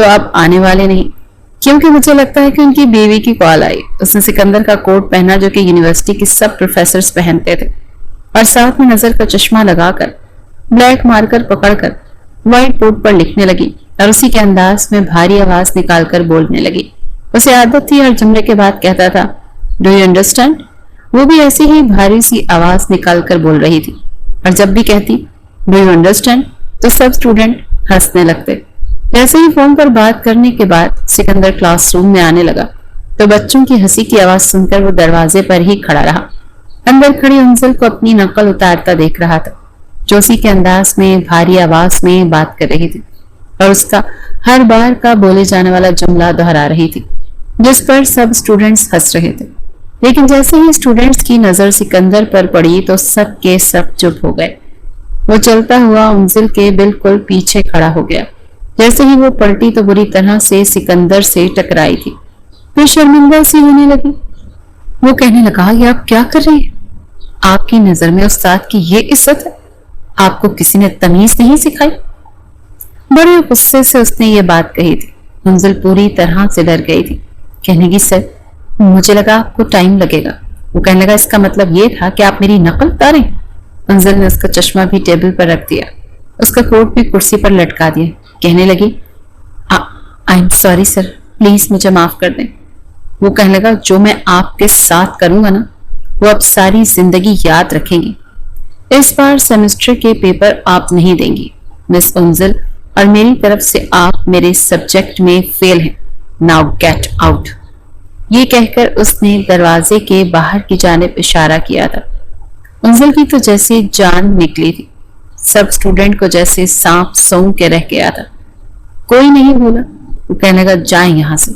تو اب آنے والے نہیں، کیونکہ مجھے لگتا ہے کہ ان کی بیوی کی کال آئی۔ اس نے سکندر کا کوٹ پہنا جو کہ یونیورسٹی کے سب پروفیسرز پہنتے تھے، اور ساتھ میں نظر کا چشمہ لگا کر بلیک مارکر پکڑ کر وائٹ بورڈ پر لکھنے لگی اور اسی کے انداز میں بھاری آواز نکال کر بولنے لگی۔ اسے عادت تھی ہر جملے کے بعد کہتا تھا ڈو یو انڈرسٹینڈ، وہ بھی ایسی ہی بھاری سی آواز نکال کر بول رہی تھی، اور جب بھی کہتی ڈو یو انڈرسٹینڈ تو سب اسٹوڈنٹ ہنسنے لگتے۔ جیسے ہی فون پر بات کرنے کے بعد سکندر کلاس روم میں آنے لگا تو بچوں کی ہنسی کی آواز سن کر وہ دروازے پر ہی کھڑا رہا۔ اندر کھڑی انزل کو اپنی نقل اتارتا دیکھ رہا تھا جو اسی کے انداز میں بھاری آواز میں بات کر رہی تھی اور اس کا ہر بار کا بولے جانے والا جملہ دہرا رہی تھی جس پر سب اسٹوڈنٹس ہنس رہے تھے۔ لیکن جیسے ہی اسٹوڈنٹس کی نظر سکندر پر پڑی تو سب کے سب چپ ہو گئے۔ وہ چلتا ہوا انزل کے بالکل پیچھے کھڑا ہو گیا۔ جیسے ہی وہ پلٹی تو بری طرح سے سکندر سے ٹکرائی تھی، پھر شرمندہ سی ہونے لگی۔ وہ کہنے لگا یہ آپ کیا کر رہی ہیں؟ آپ کی نظر میں استاد کی یہ عزت ہے؟ آپ کو کسی نے تمیز نہیں سکھائی؟ بڑے غصے سے اس نے یہ بات کہی تھی۔ انزل پوری طرح سے ڈر گئی تھی۔ کہنے کی سر مجھے لگا آپ کو ٹائم لگے گا۔ وہ کہنے لگا اس کا مطلب یہ تھا کہ آپ میری نقل اتاریں؟ انزل نے اس کا چشمہ بھی ٹیبل پر رکھ دیا، اس کا کوٹ بھی کرسی پر لٹکا دیا۔ کہنے لگی I am sorry sir, please مجھے معاف کر دیں۔ وہ کہنے لگا جو میں آپ کے ساتھ کروں گا نا وہ اب ساری زندگی یاد رکھیں گی۔ اس بار سیمسٹر کے پیپر آپ نہیں دیں گی مس انزل، اور میری طرف سے آپ میرے سبجیکٹ میں فیل ہیں۔ Now get out. یہ کہہ کر اس نے دروازے کے باہر کی جانب اشارہ کیا تھا۔ انزل کی تو جیسے جان نکلی تھی، سب اسٹوڈنٹ کو جیسے سانپ سونگ کے رہ گیا تھا۔ کوئی نہیں بولا۔ وہ کہنے لگا جائیں یہاں سے،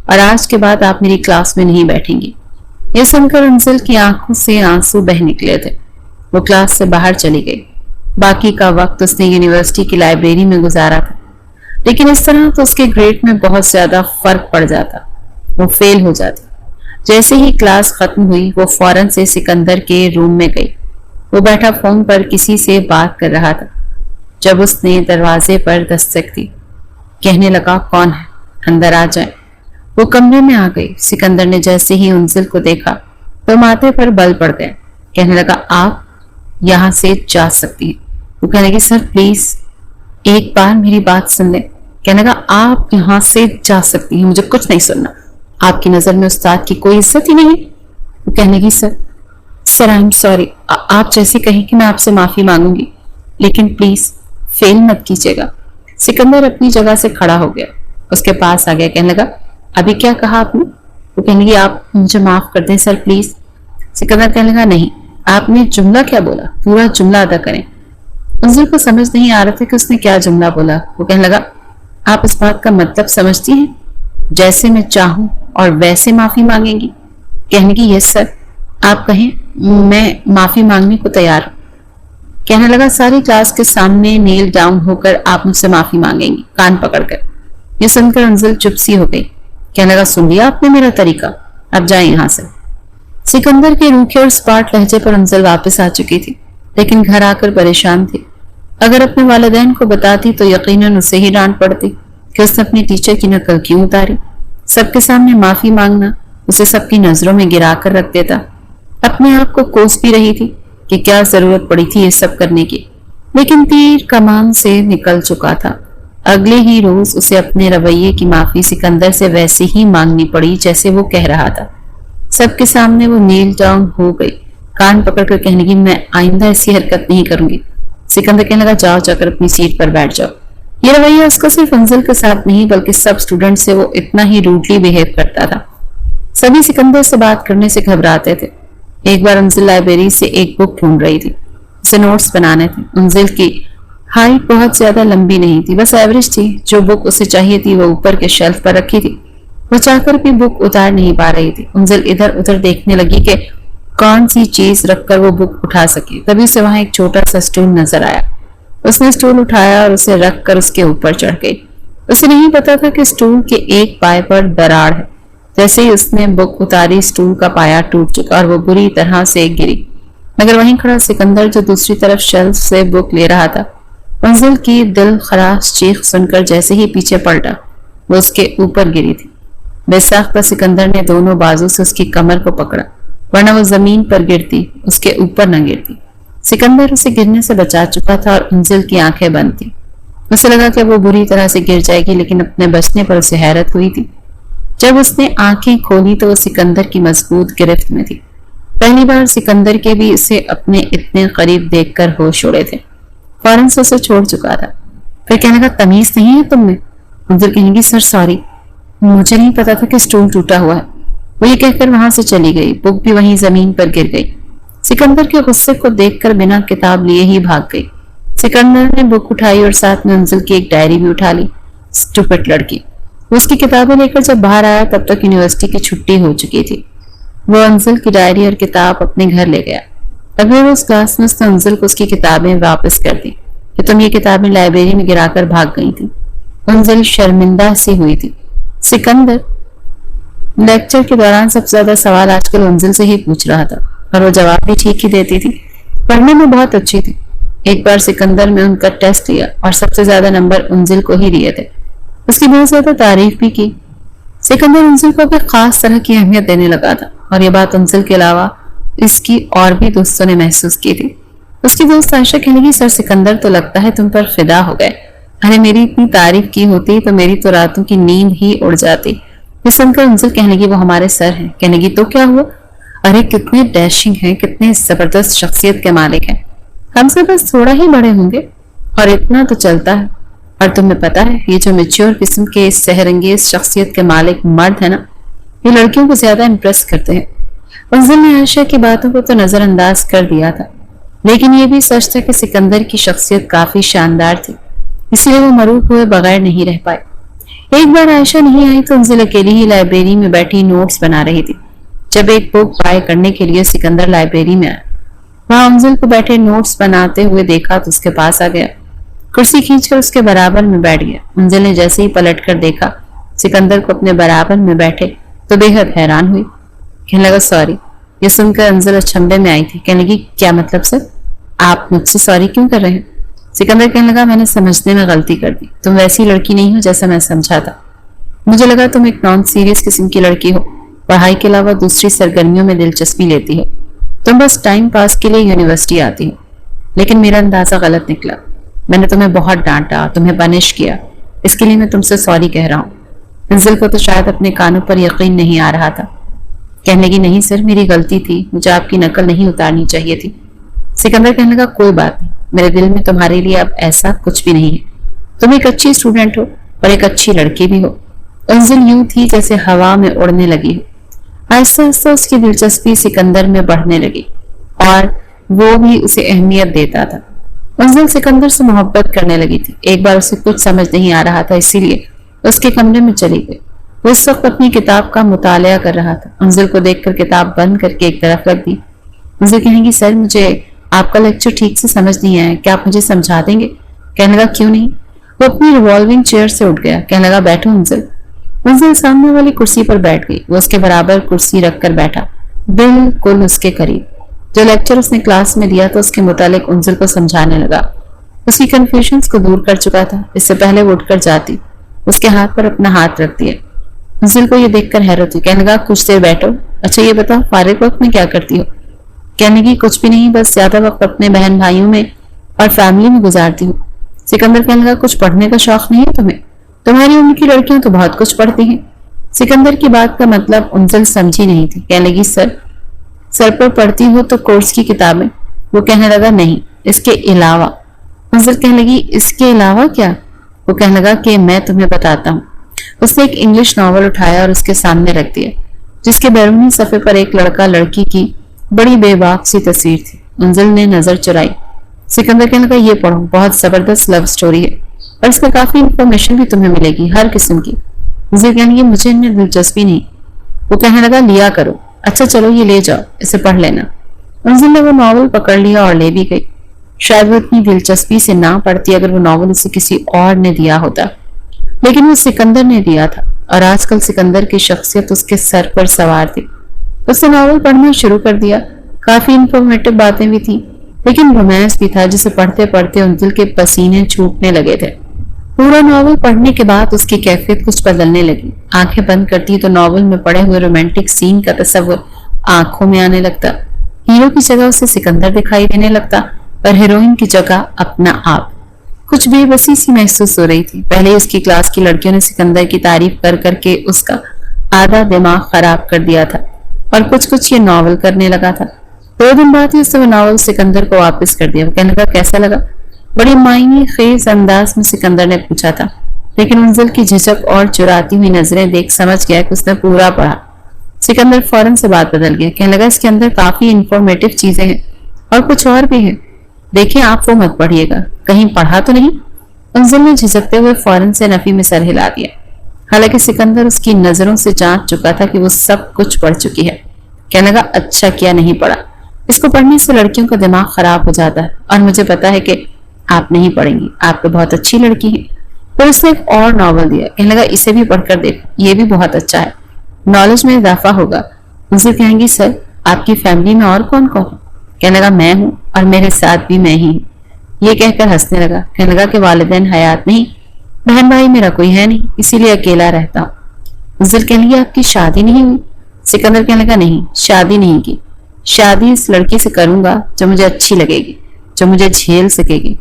اور آج کے بعد آپ میری کلاس میں نہیں بیٹھیں گی۔ یہ سن کر انزل کی آنکھوں سے آنسو بہ نکلے تھے۔ وہ کلاس سے باہر چلی گئی۔ باقی کا وقت اس نے یونیورسٹی کی لائبریری میں گزارا تھا، لیکن اس طرح تو اس کے گریڈ میں بہت زیادہ فرق پڑ جاتا، وہ فیل ہو جاتی۔ جیسے ہی کلاس ختم ہوئی وہ فوراً سے سکندر کے روم میں گئی۔ وہ بیٹھا فون پر کسی سے بات کر رہا تھا جب اس نے دروازے پر دستک دی۔ کہنے لگا کون ہے؟ اندر آ جائیں۔ وہ کمرے میں آ گئی۔ سکندر نے جیسے ہی انزل کو دیکھا تو ماتھے پر بل پڑ گئے۔ کہنے لگا آپ یہاں سے جا سکتی ہیں۔ وہ کہنے لگی سر پلیز ایک بار میری بات سن لیں۔ کہنے لگا آپ یہاں سے جا سکتی ہیں، مجھے کچھ نہیں سننا۔ آپ کی نظر میں استاد کی کوئی عزت ہی نہیں۔ وہ کہنے لگی سر آئی ایم سوری، آپ جیسے کہیں کہ میں آپ سے معافی مانگوں گی، لیکن پلیز فیل مت کیجیے گا۔ سکندر اپنی جگہ سے کھڑا ہو گیا، اس کے پاس آ گیا۔ کہنے لگا ابھی کیا کہا آپ نے؟ وہ کہنے لگی آپ مجھے معاف کر دیں سر پلیز۔ سکندر کہنے لگا نہیں، آپ نے جملہ کیا بولا؟ پورا جملہ ادا کریں۔ انزل کو سمجھ نہیں آ رہا تھا کہ اس نے کیا جملہ بولا۔ وہ کہنے لگا آپ اس بات کا مطلب سمجھتی ہیں؟ جیسے میں چاہوں اور ویسے معافی مانگیں گی؟ کہنے کی یس سر، آپ کہیں میں معافی مانگنے کو تیار ہوں۔ کہنے لگا ساری کلاس کے سامنے نیل ڈاؤن ہو کر آپ مجھ سے معافی مانگیں گی کان پکڑ کر۔ یہ سن کر انزل چپ سی ہو گئی۔ کہنے لگا سن لیا آپ نے میرا طریقہ، اب جائیں یہاں سے۔ سکندر کے روکھے اور سپاٹ لہجے پر انزل واپس آ چکی تھی، لیکن گھر آ کر پریشان تھی۔ اگر اپنے والدین کو بتاتی تو یقیناً اسے ہی ڈانٹ پڑتی کہ اس نے اپنی ٹیچر کی نقل کیوں اتاری۔ سب کے سامنے معافی مانگنا اسے سب کی نظروں میں گرا کر رکھ دیتا۔ اپنے آپ کو کوس بھی رہی تھی کہ کیا ضرورت پڑی تھی یہ سب کرنے کی، لیکن تیر کمان سے نکل چکا تھا۔ اگلے ہی روز اسے اپنے رویے کی معافی سکندر سے ویسے ہی مانگنی پڑی جیسے وہ کہہ رہا تھا۔ سب کے سامنے وہ نیل ڈاؤن ہو گئی، کان پکڑ کر کہنے لگی میں آئندہ ایسی حرکت نہیں کروں گی۔ سکندر کہنے لگا جاؤ جا کر اپنی سیٹ پر بیٹھ جاؤ۔ یہ رویہ اس کا صرف انزل کے ساتھ نہیں بلکہ سب اسٹوڈنٹ سے وہ اتنا ہی روڈلی بہیو کرتا تھا۔ سبھی سکندر سے بات کرنے سے گھبراتے تھے۔ ایک بار انزل لائبریری سے ایک بک ڈھونڈ رہی تھی، اسے نوٹس بنانے تھے۔ انزل کی ہائٹ بہت زیادہ لمبی نہیں تھی، بس ایوریج تھی۔ جو بک اسے چاہیے تھی وہ اوپر کے شیلف پر رکھی تھی۔ وہ چاہ کر بھی بک اتار نہیں پا رہی تھی۔ انزل ادھر ادھر دیکھنے لگی کہ کون سی چیز رکھ کر وہ بک اٹھا سکے، تبھی اسے وہاں ایک چھوٹا سا سٹول نظر آیا۔ اس نے سٹول اٹھایا اور اسے رکھ کر اس کے اوپر چڑھ گئی۔ اسے نہیں پتا تھا کہ سٹول کے ایک پائے پر دراڑ ہے۔ جیسے ہی اس نے بک اتاری سٹول کا پایا ٹوٹ چکا اور وہ بری طرح سے گری۔ مگر وہیں کھڑا سکندر جو دوسری طرف شیلف سے بک لے رہا تھا، انزل کی دل خراش چیخ سن کر جیسے ہی پیچھے پلٹا وہ اس کے اوپر گری تھی۔ بے ساختہ سکندر نے دونوں بازو سے اس کی کمر کو پکڑا، ورنہ وہ زمین پر گرتی، اس کے اوپر نہ گرتی۔ سکندر اسے گرنے سے بچا چکا تھا اور انزل کی آنکھیں بند تھی۔ اسے لگا کہ وہ بری طرح سے گر جائے گی، لیکن اپنے بچنے پر اسے حیرت ہوئی تھی۔ جب اس نے آنکھیں کھولی تو وہ سکندر کی مضبوط گرفت میں تھی۔ پہلی بار سکندر کے بھی اسے اپنے اتنے قریب دیکھ کر ہوش اڑے تھے۔ فوراً سے اسے چھوڑ چکا تھا۔ پھر کہنے کا تمیز نہیں ہے تم میں؟ انزل کہنے گی سر سوری، مجھے نہیں پتا تھا کہ اسٹول ٹوٹا ہوا ہے۔ وہ یہ کہہ کر وہاں سے چلی گئی۔ بک بھی وہیں زمین پر گر گئی۔ سکندر کے غصے کو دیکھ کر بنا کتاب لیے ہی بھاگ گئی۔ سکندر نے بک اٹھائی اور ساتھ میں انزل کی ایک ڈائری بھی اٹھا لی۔ اسٹوپٹ لڑکی۔ وہ اس کی کتابیں لے کر جب باہر آیا تب تک یونیورسٹی کی چھٹی ہو چکی تھی۔ وہ انزل کی ڈائری اور کتاب اپنے گھر لے گیا۔ اگلے روز کلاس میں اس نے انزل کو اس کی کتابیں واپس کر دی کہ تم یہ کتابیں لائبریری میں گرا کر بھاگ گئی تھی۔ انزل شرمندہ سی ہوئی تھی۔ سکندر لیکچر کے دوران سب سے زیادہ سوال آج کل انزل سے ہی پوچھ رہا تھا اور وہ جواب بھی ٹھیک ہی دیتی تھی۔ پڑھنے میں بہت اچھی تھی۔ ایک بار سکندر میں ان کا ٹیسٹ لیا اور سب سے زیادہ نمبر انزل کو ہی دیے تھے۔ اس کی بہت زیادہ تعریف بھی کی۔ سکندر انزل کو ایک خاص طرح کی اہمیت دینے لگا تھا اور یہ بات انزل کے علاوہ اس کی اور بھی دوستوں نے محسوس کی تھی۔ اس کی دوست عائشہ کہنے لگی سر سکندر تو لگتا ہے تم پر فدا ہو گئے۔ ارے میری اتنی تعریف کی ہوتی تو میری تو راتوں کی نیند ہی اڑ جاتی۔ یہ سن کر انزل کہنے لگی وہ ہمارے سر ہیں۔ کہنے لگی تو کیا ہوا؟ ارے کتنے ڈیشنگ ہیں، کتنے زبردست شخصیت کے مالک ہیں۔ ہم سے بس تھوڑا ہی بڑے ہوں گے اور اتنا تو چلتا ہے۔ اور تمہیں پتا ہے یہ جو میچور قسم کے اس سحر انگیز شخصیت کے مالک مرد ہے نا، یہ لڑکیوں کو زیادہ امپریس کرتے ہیں۔ انزل نے عائشہ کی باتوں کو تو نظر انداز کر دیا تھا، لیکن یہ بھی سچ تھا کہ سکندر کی شخصیت کافی شاندار تھی، اس لیے وہ مروب ہوئے بغیر نہیں رہ پائے۔ ایک بار عائشہ نہیں آئی تو انزل اکیلی ہی لائبریری میں بیٹھی نوٹس بنا رہی تھی۔ جب ایک بک بائی کرنے کے لیے سکندر لائبریری میں آیا، وہاں انزل کو بیٹھے نوٹس بناتے ہوئے دیکھا تو اس کے پاس آ گیا، کرسی کھینچ کر اس کے برابر میں بیٹھ گیا۔ انزل نے جیسے ہی پلٹ کر دیکھا سکندر کو اپنے برابر میں بیٹھے تو بے حد حیران ہوئی۔ کہنے لگا سوری۔ یہ سن کر انزل اچھمبے میں آئی تھی۔ کہنے لگی کیا مطلب سر؟ آپ مجھ سے سوری کیوں کر رہے ہیں؟ سکندر کہنے لگا میں نے سمجھنے میں غلطی کر دی، تم ویسی لڑکی نہیں ہو جیسا میں سمجھا تھا۔ مجھے لگا تم ایک نان سیریس قسم کی لڑکی ہو، پڑھائی کے علاوہ دوسری سرگرمیوں میں دلچسپی لیتی ہو، تم بس ٹائم پاس کے لیے یونیورسٹی آتی ہو۔ لیکن میرا اندازہ غلط نکلا، میں نے تمہیں بہت ڈانٹا، تمہیں پنش کیا، اس کے لیے میں تم سے سوری کہہ رہا ہوں۔ انزل کو تو شاید اپنے کانوں پر یقین نہیں آ رہا تھا۔ کہنے لگی نہیں سر میری غلطی تھی، مجھے آپ کی نقل نہیں اتارنی چاہیے تھی۔ سکندر کہنے لگا کوئی بات نہیں، میرے دل میں تمہارے لیے اب ایسا کچھ بھی نہیں ہے، تم ایک اچھی اسٹوڈنٹ ہو اور ایک اچھی لڑکی بھی ہو۔ انزل یوں تھی جیسے ہوا میں اڑنے لگی ہو۔ آہستہ آہستہ اس کی دلچسپی سکندر میں بڑھنے لگی اور وہ بھی اسے اہمیت دیتا تھا۔ انزل سکندر سے محبت کرنے لگی تھی۔ ایک بار اسے کچھ سمجھ نہیں آ رہا تھا، اسی لیے اس کے کمرے میں چلی گئی۔ وہ اس وقت اپنی کتاب کا مطالعہ کر رہا تھا۔ انزل کو دیکھ کر کتاب بند کر کے ایک طرف رکھ دی۔ انزل کہیں گی سر مجھے آپ کا لیکچر ٹھیک سے سمجھ نہیں آیا، کیا آپ مجھے سمجھا دیں گے؟ کہنے لگا کیوں نہیں۔ وہ اپنی ریوالونگ چیئر سے اٹھ گیا۔ کہنے لگا بیٹھو انزل۔ انزل سامنے والی کرسی پر بیٹھ گئی۔ وہ اس کے برابر کرسی رکھ کر بیٹھا، بالکل اس کے قریب۔ جو لیکچر اس نے کلاس میں دیا تھا اس کے متعلق انزل کو سمجھانے لگا۔ اس کی کنفیوژنز کو دور کر چکا تھا۔ اس سے پہلے وہ اٹھ کر جاتی، اس کے ہاتھ پر اپنا ہاتھ رکھ دیا۔ انزل کو یہ دیکھ کر حیرت ہوئی۔ کہنے لگا کچھ دیر بیٹھو، اچھا یہ بتاؤ فارغ وقت میں کیا کرتی ہو؟ کہنے کی کچھ بھی نہیں، بس زیادہ وقت اپنے بہن بھائیوں میں اور فیملی میں گزارتی ہوں۔ سکندر کہنے لگا کچھ پڑھنے کا شوق نہیں ہے تمہیں؟ تمہاری عمر کی لڑکیاں تو بہت کچھ پڑھتی ہیں۔ سکندر کی بات کا مطلب انزل سمجھی نہیں تھی۔ کہنے لگی سر پر پڑھتی ہو تو کورس کی کتابیں؟ وہ کہنے لگا نہیں، اس کے علاوہ۔ انزل کہنے لگی اس کے علاوہ کیا؟ وہ کہنے لگا کہ میں تمہیں بتاتا ہوں۔ اس نے ایک انگلش ناول اٹھایا اور اس کے سامنے رکھ دیا، جس کے بیرونی صفحے پر ایک لڑکا لڑکی کی بڑی بے باک سی تصویر تھی۔ انزل نے نظر چرائی۔ سکندر کہنے لگا یہ پڑھو، بہت زبردست لو سٹوری ہے اور اس میں کافی انفارمیشن بھی تمہیں ملے گی، ہر قسم کی۔ انزل کہنے لگی مجھے ان میں دلچسپی نہیں۔ وہ کہنے لگا لیا کرو۔ اچھا چلو یہ لے جاؤ، اسے پڑھ لینا۔ انزل نے وہ ناول پکڑ لیا اور لے بھی گئی۔ شاید وہ اتنی دلچسپی سے نہ پڑھتی اگر وہ ناول اسے کسی اور نے دیا ہوتا، لیکن وہ سکندر نے دیا تھا اور آج کل سکندر کی شخصیت اس کے سر پر سوار تھی۔ اس نے ناول پڑھنا شروع کر دیا۔ کافی انفارمیٹو باتیں بھی تھیں، لیکن رومانس بھی تھا جسے پڑھتے پڑھتے انزل کے پسینے چھوٹنے لگے تھے۔ پورا ناول پڑھنے کے بعد اس کی کیفیت کچھ بدلنے لگی. آنکھیں بند کرتی تو ناول میں پڑے ہوئے رومانٹک سین کا تصور آنکھوں میں آنے لگتا. ہیرو کی جگہ اسے سکندر دکھائی دینے لگتا اور ہیروئن کی جگہ اپنا آپ. کچھ بے بسی سی محسوس ہو رہی تھی. پہلے اس کی کلاس کی لڑکیوں نے سکندر کی تعریف کر کر کے اس کا آدھا دماغ خراب کر دیا تھا اور کچھ یہ ناول کرنے لگا تھا. 2 دن بعد ہی اس نے وہ ناول سکندر کو واپس کر دیا. وہ کہنے لگا کیسا لگا؟ بڑی معنی خیز انداز میں سکندر نے پوچھا تھا. لیکن منزل کی جھجک اور چراتی ہوئی نظریں دیکھ سمجھ گیا کہ اس نے پورا پڑھا. سکندر فوراً سے بات بدل گیا. کہنے لگا اس کے اندر کافی انفارمیٹو چیزیں ہیں اور کچھ اور بھی ہیں. دیکھیں آپ وہ مت پڑھیے گا، کہیں پڑھا تو نہیں؟ منزل نے جھجکتے ہوئے فوراً سے نفی میں سر ہلا دیا. حالانکہ سکندر اس کی نظروں سے جانچ چکا تھا کہ وہ سب کچھ پڑھ چکی ہے. کہنے لگا اچھا کیا نہیں پڑھا؟ اس کو پڑھنے سے لڑکیوں کا دماغ خراب ہو جاتا ہے اور مجھے پتا ہے کہ آپ نہیں پڑھیں گی، آپ تو بہت اچھی لڑکی ہیں. پھر اس نے ایک اور ناول دیا. کہنے لگا اسے بھی پڑھ کر دیکھ، یہ بھی بہت اچھا ہے، نالج میں اضافہ ہوگا. مجھے کہیں گی سر آپ کی فیملی میں اور کون کون؟ کہنے لگا میں ہوں اور میرے ساتھ بھی میں ہی ہوں. یہ کہہ کر ہنسنے لگا. کہنے لگا کہ والدین حیات نہیں، بہن بھائی میرا کوئی ہے نہیں، اسی لیے اکیلا رہتا ہوں. منزل کہنے لگی آپ کی شادی نہیں ہوئی؟ سکندر کہنے لگا نہیں، شادی نہیں کی. شادی اس لڑکی سے کروں گا جو مجھے اچھی لگے گی، جو مجھے جھیل سکے گی.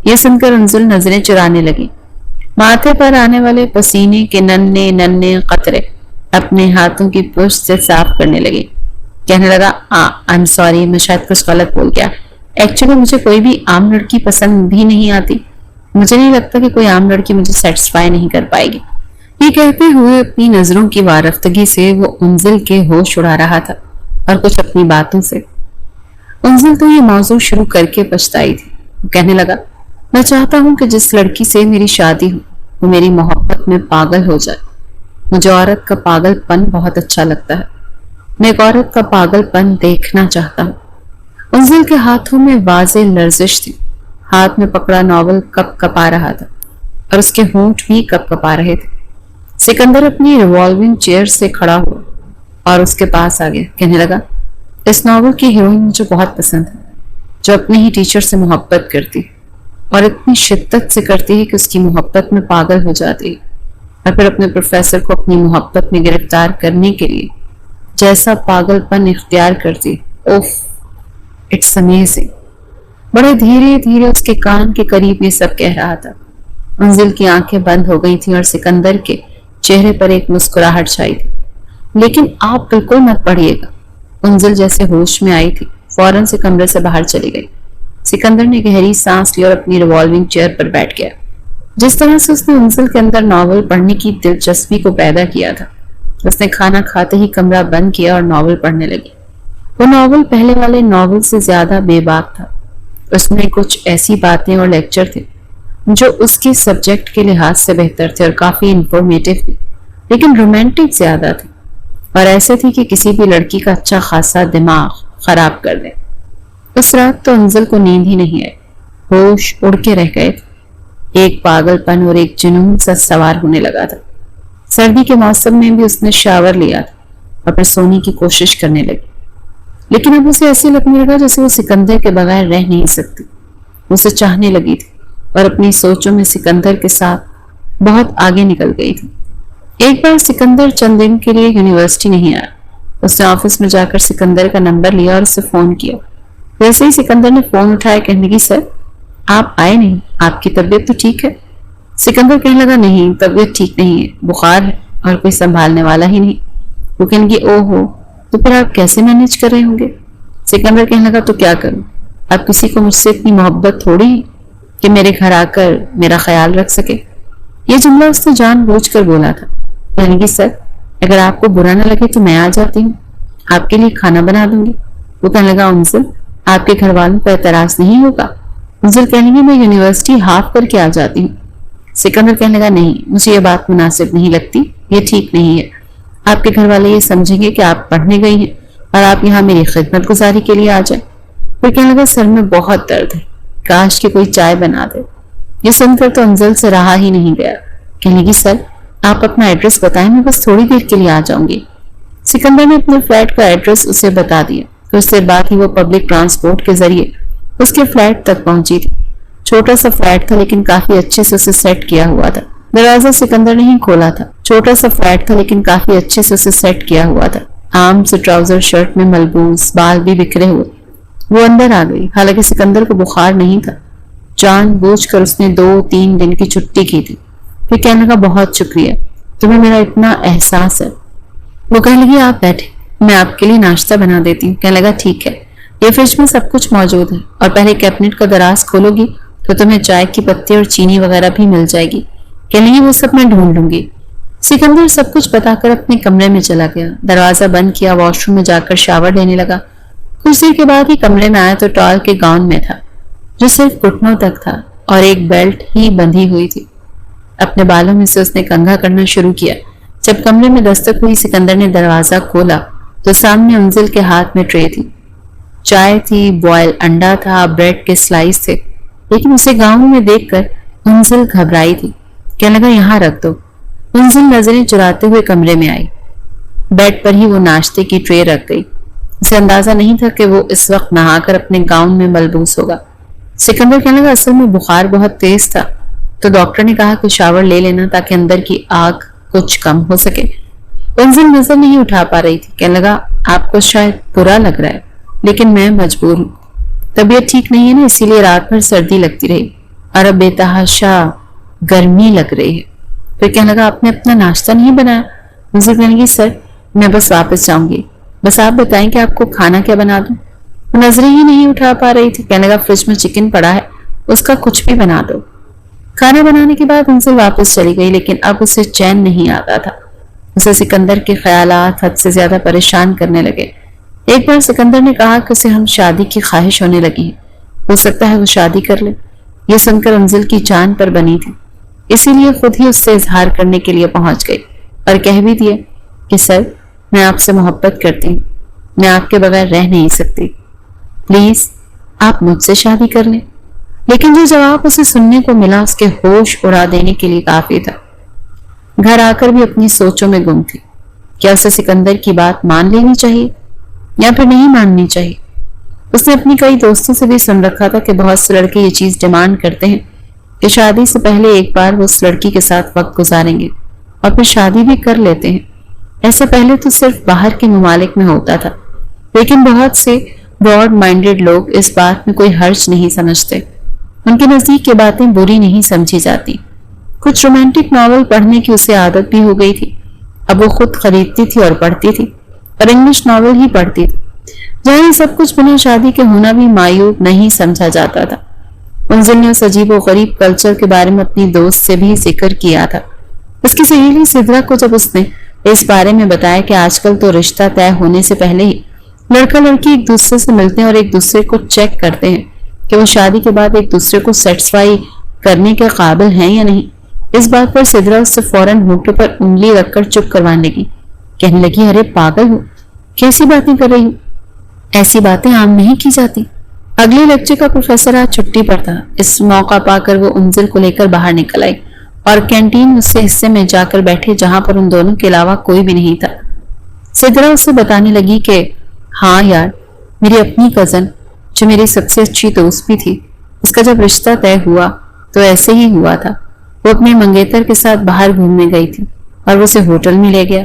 یہ سن کر منزل نظریں چرانے لگی. ماتھے پر آنے والے پسینے کے ننھے ننھے قطرے اپنے ہاتھوں کی پشت سے صاف کرنے لگے. کہنے لگا I'm sorry، میں شاید کچھ غلط بول گیا. ایکچولی مجھے کوئی بھی عام لڑکی پسند بھی نہیں آتی. مجھے نہیں لگتا کہ کوئی عام لڑکی مجھے سیٹسفائی نہیں کر پائے گی. یہ کہتے ہوئے اپنی نظروں کی وارفتگی سے وہ منزل کے ہوش اڑا رہا تھا اور کچھ اپنی باتوں سے. منزل تو یہ موضوع شروع کر کے پچھتائی تھی. وہ کہنے لگا میں چاہتا ہوں کہ جس لڑکی سے میری شادی ہو وہ میری محبت میں پاگل ہو جائے. مجھے عورت کا پاگل پن بہت اچھا لگتا ہے. میں ایک عورت کا پاگل پن دیکھنا چاہتا ہوں. منزل کے ہاتھوں میں واضح لرزش تھی. ہاتھ میں پکڑا ناول کپ کپا رہا تھا اور اس کے ہونٹ بھی کپ کپا رہے تھے. سکندر اپنی ریوالونگ چیئر سے کھڑا ہوا اور اس کے پاس آ گیا. کہنے لگا اس ناول کی ہیروئن مجھے بہت پسند ہے، جو اپنے ہی ٹیچر سے محبت کرتی اور اتنی شدت سے کرتی ہے کہ اس کی محبت میں پاگل ہو جاتی ہے اور پھر اپنے پروفیسر کو اپنی محبت میں گرفتار کرنے کے لیے جیسا پاگل پن اختیار کرتی. اوف اٹس امیزنگ. بڑے دھیرے دھیرے اس کے کان کے قریب یہ سب کہہ رہا تھا. منزل کی آنکھیں بند ہو گئی تھیں اور سکندر کے چہرے پر ایک مسکراہٹ چھائی تھی. لیکن آپ بالکل مت پڑھیے گا. منزل جیسے ہوش میں آئی تھی فوراً سے کمرے سے باہر چلی گئی. سکندر نے گہری سانس لی اور اپنی ریوالونگ چیئر پر بیٹھ گیا. جس طرح سے اس نے منزل کے اندر ناول پڑھنے کی دلچسپی کو پیدا کیا تھا، اس نے کھانا کھاتے ہی کمرہ بند کیا اور ناول پڑھنے لگی. وہ ناول پہلے والے ناول سے زیادہ بے باک تھا. اس میں کچھ ایسی باتیں اور لیکچر تھے جو اس کے سبجیکٹ کے لحاظ سے بہتر تھے اور کافی انفارمیٹو تھے، لیکن رومانٹک زیادہ تھے اور ایسے تھی کہ کسی بھی لڑکی کا اچھا خاصا دماغ خراب کر دے. اس رات تو منزل کو نیند ہی نہیں آئی. ہوش اڑ کے رہ گئے تھے. ایک پاگل پن اور ایک جنون سا سوار ہونے لگا تھا. سردی کے موسم میں بھی اس نے شاور لیا تھا اور پھر سونے کی کوشش کرنے لگی. لیکن اب اسے ایسے لگنے لگا جیسے وہ سکندر کے بغیر رہ نہیں سکتی. اسے چاہنے لگی تھی اور اپنی سوچوں میں سکندر کے ساتھ بہت آگے نکل گئی تھی. ایک بار سکندر چند دن کے لیے یونیورسٹی نہیں آیا. اس نے آفس میں جا کر سکندر کا نمبر لیا اور اسے فون کیا. ویسے ہی سکندر نے فون اٹھایا. کہنے لگی سر آپ آئے نہیں، آپ کی طبیعت تو ٹھیک ہے؟ سکندر کہنے لگا نہیں، طبیعت ٹھیک نہیں ہے، بخار ہے اور کوئی سنبھالنے والا ہی نہیں. وہ کہنے لگی او ہو، تو پھر آپ کیسے مینج کر رہے ہوں گے؟ سکندر کہنے لگا تو کیا کروں، اب کسی کو مجھ سے اتنی محبت تھوڑی ہے کہ میرے گھر آ کر میرا خیال رکھ سکے. یہ جملہ اس نے جان بوجھ کر بولا تھا. کہنے لگی سر اگر آپ کو برا نہ لگے تو میں آ جاتی ہوں، آپ کے لیے کھانا بنا دوں گی. وہ کہنے لگا منزل آپ کے گھر والوں پر اعتراض نہیں ہوگا؟ منزل کہنے لگی میں یونیورسٹی ہاف کر کے آ جاتی ہوں. سکندر کہنے لگا نہیں، مجھے یہ بات مناسب نہیں لگتی، یہ ٹھیک نہیں ہے. آپ کے گھر والے یہ سمجھیں گے کہ آپ پڑھنے گئی ہیں اور آپ یہاں میری خدمت گزاری کے لیے آ جائیں. پھر کہنے لگا سر میں بہت درد ہے، کاش کہ کوئی چائے بنا دے. یہ سن کر تو منزل سے رہا ہی نہیں گیا. کہنے لگی سر آپ اپنا ایڈریس بتائیں، میں بس تھوڑی دیر کے لیے آ جاؤں گی. سکندر نے اپنے فلیٹ کا ایڈریس اسے بتا دیا. کچھ دیر بعد ہی وہ پبلک ٹرانسپورٹ کے ذریعے اس کے فلیٹ تک پہنچی تھی. چھوٹا سا فلیٹ تھا لیکن کافی اچھے سے اسے سیٹ کیا ہوا تھا. دروازہ سکندر نے ہی کھولا تھا. چھوٹا سا فلیٹ تھا لیکن کافی اچھے سے اسے سیٹ کیا ہوا تھا. عام سے ٹراؤزر شرٹ میں ملبوس, بال بھی بکھرے ہوئے. وہ اندر آ گئی. حالانکہ سکندر کو بخار نہیں تھا. جان بوجھ کر اس نے 2-3 دن کی چھٹی کی تھی. پھر کہنے لگا بہت شکریہ, تمہیں میرا اتنا احساس ہے. وہ کہنے لگی آپ بیٹھے, میں آپ کے لیے ناشتہ بنا دیتی ہوں. کہنے لگا ٹھیک ہے, یہ فریج میں سب کچھ موجود ہے, اور پہلے کیبنٹ کا دراز کھولو گی تو تمہیں چائے کی پتی اور چینی وغیرہ بھی مل جائے گی. کہنے لگی وہ سب میں ڈھونڈ لوں گی. سکندر سب کچھ بتا کر اپنے کمرے میں چلا گیا. دروازہ بند کیا, واش روم میں جا کر شاور لینے لگا. کچھ دیر کے بعد ہی کمرے میں آیا تو ٹال کے گاؤن میں تھا جو صرف گھٹنوں تک تھا اور ایک بیلٹ ہی بندھی ہوئی تھی. اپنے بالوں میں سے اس نے کنگھا کرنا شروع کیا. جب کمرے میں دستک ہوئی, سکندر نے دروازہ کھولا تو سامنے انزل کے ہاتھ میں ٹرے تھی. چائے تھی, بوائل انڈا تھا, بریڈ کے سلائس تھے. لیکن اسے گاؤن میں دیکھ کر انزل گھبرائی تھی. کہنے لگا یہاں رکھ دو. انزل نظریں چراتے ہوئے کمرے میں آئی. بیڈ پر ہی وہ ناشتے کی ٹرے رکھ گئی. اسے اندازہ نہیں تھا کہ وہ اس وقت نہا کر اپنے گاؤن میں ملبوس ہوگا. سکندر کہنے لگا اصل میں بخار بہت تیز تھا تو ڈاکٹر نے کہا کہ شاور لے لینا تاکہ اندر کی آگ کچھ کم ہو سکے. انزل نظر نہیں اٹھا پا رہی تھی. کہنے لگا آپ کو شاید برا لگ رہا ہے لیکن میں مجبور ہوں. طبیعت ٹھیک نہیں ہے نا, اسی لیے رات بھر سردی لگتی رہی اور اب بے تحاشا گرمی لگ رہی ہے. پھر کہنے لگا آپ نے اپنا ناشتہ نہیں بنایا. انزل کہنے لگی سر میں بس واپس جاؤں گی, بس آپ بتائیں کہ آپ کو کھانا کیا بنا دوں. وہ نظریں ہی نہیں اٹھا پا رہی تھی. کہنے لگا فریج میں چکن پڑا ہے, اس کا کچھ بھی بنا دو. کھانا بنانے کے بعد انزل واپس چلی گئی لیکن اب اسے چین نہیں آتا تھا. اسے سکندر کے خیالات حد سے زیادہ پریشان کرنے لگے. ایک بار سکندر نے کہا کہ اسے ہم شادی کی خواہش ہونے لگی ہے, ہو سکتا ہے وہ شادی کر لے. یہ سن کر انزل کی جان پر بنی تھی, اسی لیے خود ہی اس سے اظہار کرنے کے لیے پہنچ گئی اور کہہ بھی دیا کہ سر میں آپ سے محبت کرتی ہوں, میں آپ کے بغیر رہ نہیں سکتی, پلیز آپ مجھ سے شادی کر لیں. لیکن جو جواب اسے سننے کو ملا اس کے ہوش اڑا دینے کے لیے کافی تھا. گھر آ کر بھی اپنی سوچوں میں گم تھی. کیا اسے سکندر کی بات مان لینی چاہیے یا پھر نہیں ماننی چاہیے؟ اس نے اپنی کئی دوستوں سے بھی سن رکھا تھا کہ بہت سے لڑکے یہ چیز ڈیمانڈ کرتے ہیں کہ شادی سے پہلے ایک بار وہ اس لڑکی کے ساتھ وقت گزاریں گے اور پھر شادی بھی کر لیتے ہیں. ایسا پہلے تو صرف باہر کے ممالک میں ہوتا تھا, لیکن بہت سے براڈ مائنڈڈ لوگ اس بات میں کوئی حرج نہیں سمجھتے. ان کے نزدیک یہ باتیں بری نہیں سمجھی جاتی. کچھ رومانٹک ناول پڑھنے کی اسے عادت بھی ہو گئی تھی. اب وہ خود خریدتی تھی اور پڑھتی تھی, اور انگلش ناول ہی پڑھتی تھی, جہاں یہ سب کچھ بنا شادی کے ہونا بھی معیوب نہیں سمجھا جاتا تھا. انزل نے اس عجیب و غریب کلچر کے بارے میں اپنی دوست سے بھی ذکر کیا تھا. اس کی سہیلی سدرا کو جب اس نے اس بارے میں بتایا کہ آج کل تو رشتہ طے ہونے سے پہلے ہی لڑکا لڑکی ایک دوسرے سے ملتے ہیں اور ایک دوسرے کو چیک کرتے ہیں کہ وہ شادی کے بعد ایک دوسرے کو سیٹسفائی کرنے کے قابل ہیں یا نہیں, اس بات پر سدرا اس سے فوراً ہونٹوں پر انگلی رکھ کر چپ کروانے لگی. کہنے لگی ارے پاگل ہو, کیسی باتیں کر رہی ہو, ایسی باتیں عام نہیں کی جاتی. اگلے لیکچر کا پروفیسر آج چھٹی پر تھا. اس موقع پا کر وہ انزل کو لے کر باہر نکل آئی اور کینٹین اس سے حصے میں جا کر بیٹھے جہاں پر ان دونوں کے علاوہ کوئی بھی نہیں تھا. سدرا اسے بتانے لگی کہ ہاں یار, میری اپنی کزن جو میری سب سے اچھی دوست بھی تھی, اس کا جب رشتہ طے ہوا تو ایسے ہی ہوا تھا. وہ اپنے منگیتر کے ساتھ باہر گھومنے گئی تھی اور وہ اسے ہوٹل میں لے گیا,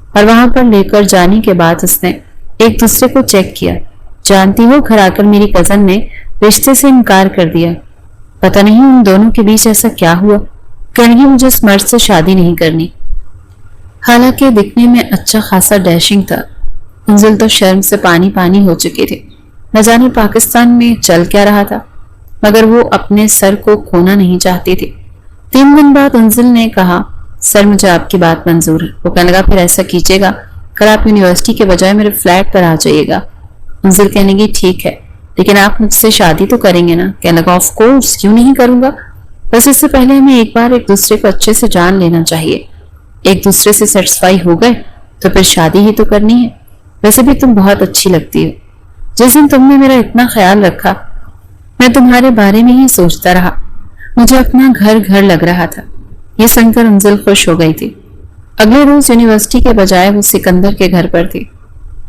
اور وہاں پر لے کر جانے کے بعد اس نے ایک دوسرے کو چیک کیا. جانتی ہو گھر آ کر میری کزن نے رشتے سے انکار کر دیا. پتہ نہیں ان دونوں کے بیچ ایسا کیا ہوا, کہیں مجھے اس مرد سے شادی نہیں کرنی. حالانکہ دکھنے میں اچھا خاصا ڈیشنگ تھا. انزل تو شرم سے پانی پانی ہو چکے تھے. نہ جانے پاکستان میں چل کیا رہا تھا, مگر وہ اپنے سر کو کھونا نہیں چاہتی تھی. 3 دن بعد انزل نے کہا سر مجھے آپ کی بات منظور ہے. وہ کہنے لگا پھر ایسا کیجیے گا, کل آپ یونیورسٹی کے بجائے میرے فلیٹ پر آ جائیے گا. انزل کہنے گی ٹھیک ہے, لیکن آپ مجھ سے شادی تو کریں گے نا؟ کہنے لگا آف کورس, کیوں نہیں کروں گا, بس اس سے پہلے ہمیں ایک بار ایک دوسرے کو اچھے سے جان لینا چاہیے. ایک دوسرے سے سیٹسفائی ہو گئے تو پھر شادی ہی تو کرنی ہے. ویسے بھی تم بہت اچھی لگتی ہو. جس دن تم نے میرا اتنا خیال رکھا میں تمہارے بارے میں ہی سوچتا رہا, مجھے اپنا گھر گھر لگ رہا تھا. یہ سن کر انزل خوش ہو گئی تھی. اگلے روز یونیورسٹی کے بجائے وہ سکندر کے گھر پر تھی.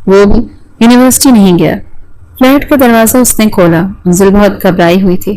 وہ بھی یونیورسٹی نہیں گیا. فلیٹ کا دروازہ اس نے کھولا. انزل بہت گھبرائی ہوئی تھی.